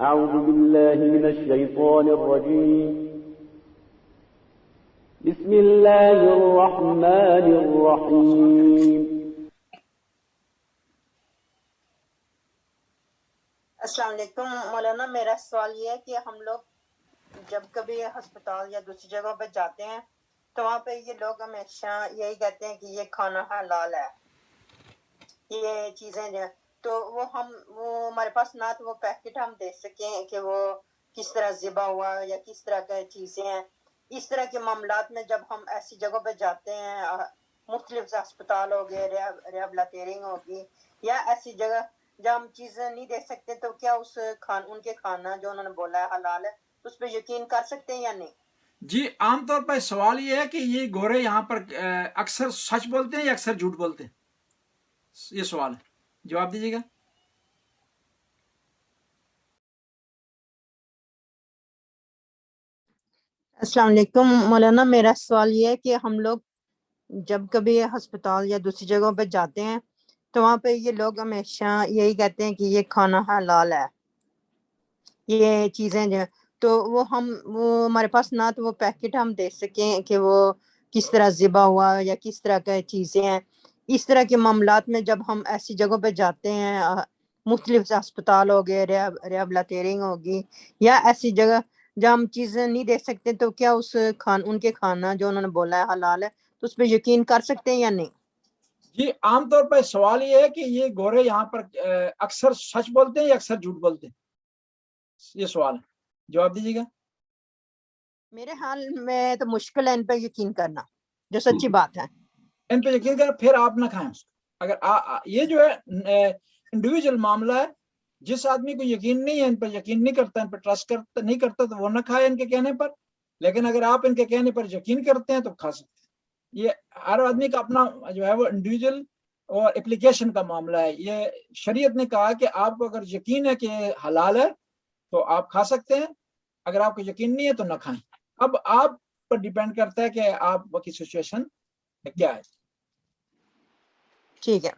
أعوذ بالله من الشيطان الرجيم بسم الله الرحمن الرحيم السلام علیکم مولانا، میرا سوال یہ ہے کہ ہم لوگ جب کبھی ہسپتال یا دوسری جگہ پہ جاتے ہیں تو وہاں پہ یہ لوگ ہمیشہ یہی کہتے ہیں کہ یہ کھانا حلال ہے، یہ چیزیں جو تو وہ ہمارے پاس نہ تو وہ پیکٹ ہم دیکھ سکیں کہ وہ کس طرح ذبح ہوا یا کس طرح کی چیزیں ہیں۔ اس طرح کے معاملات میں جب ہم ایسی جگہوں پہ جاتے ہیں، مختلف ہسپتال ہو گئے، ریہبلیٹیرنگ ہوگی یا ایسی جگہ جب ہم چیزیں نہیں دیکھ سکتے، تو کیا ان کے کھانا جو انہوں نے بولا ہے حلال ہے اس پہ یقین کر سکتے ہیں یا نہیں؟ جی عام طور پر سوال یہ ہے کہ یہ گورے یہاں پر اکثر سچ بولتے ہیں یا اکثر جھوٹ بولتے ہیں، یہ سوال ہے، جواب دیجیے گا۔ السلام علیکم مولانا، میرا سوال یہ ہے کہ ہم لوگ جب کبھی ہسپتال یا دوسری جگہوں پہ جاتے ہیں تو وہاں پہ یہ لوگ ہمیشہ یہی کہتے ہیں کہ یہ کھانا حلال ہے، یہ چیزیں جو تو وہ ہمارے پاس نہ تو وہ پیکٹ ہم دیکھ سکیں کہ وہ کس طرح ذبح ہوا یا کس طرح کی چیزیں ہیں۔ اس طرح کے معاملات میں جب ہم ایسی جگہوں پہ جاتے ہیں، مختلف ہسپتال ہو گئے، ریہبلیٹیرنگ ہوگی یا ایسی جگہ جب ہم چیزیں نہیں دیکھ سکتے، تو کیا ان کے کھانا جو انہوں نے بولا ہے حلال ہے تو اس پہ یقین کر سکتے ہیں یا نہیں؟ جی عام طور پر سوال یہ ہے کہ یہ گورے یہاں پر اکثر سچ بولتے ہیں یا اکثر جھوٹ بولتے ہیں، یہ سوال ہے، جواب دیجیے گا۔ میرے حال میں تو مشکل ہے ان پہ یقین کرنا، جو سچی بات ہے۔ ان پہ یقین کریں پھر آپ نہ کھائیں اس کو۔ اگر یہ جو ہے انڈیویجول معاملہ ہے، جس آدمی کو یقین نہیں ہے، ان پر یقین نہیں کرتا، ان پر ٹرسٹ نہیں کرتا، تو وہ نہ کھائے ان کے کہنے پر۔ لیکن اگر آپ ان کے کہنے پر یقین کرتے ہیں تو کھا سکتے ہیں۔ یہ ہر آدمی کا اپنا جو ہے وہ انڈیویجول اور اپلیکیشن کا معاملہ ہے۔ یہ شریعت نے کہا کہ آپ کو اگر یقین ہے کہ حلال ہے تو آپ کھا سکتے ہیں، اگر آپ کو یقین نہیں ہے تو نہ کھائیں۔ اب آپ پر ڈیپینڈ کرتا ہے کہ آپ کی سچویشن کیا ہے۔ ٹھیک ہے۔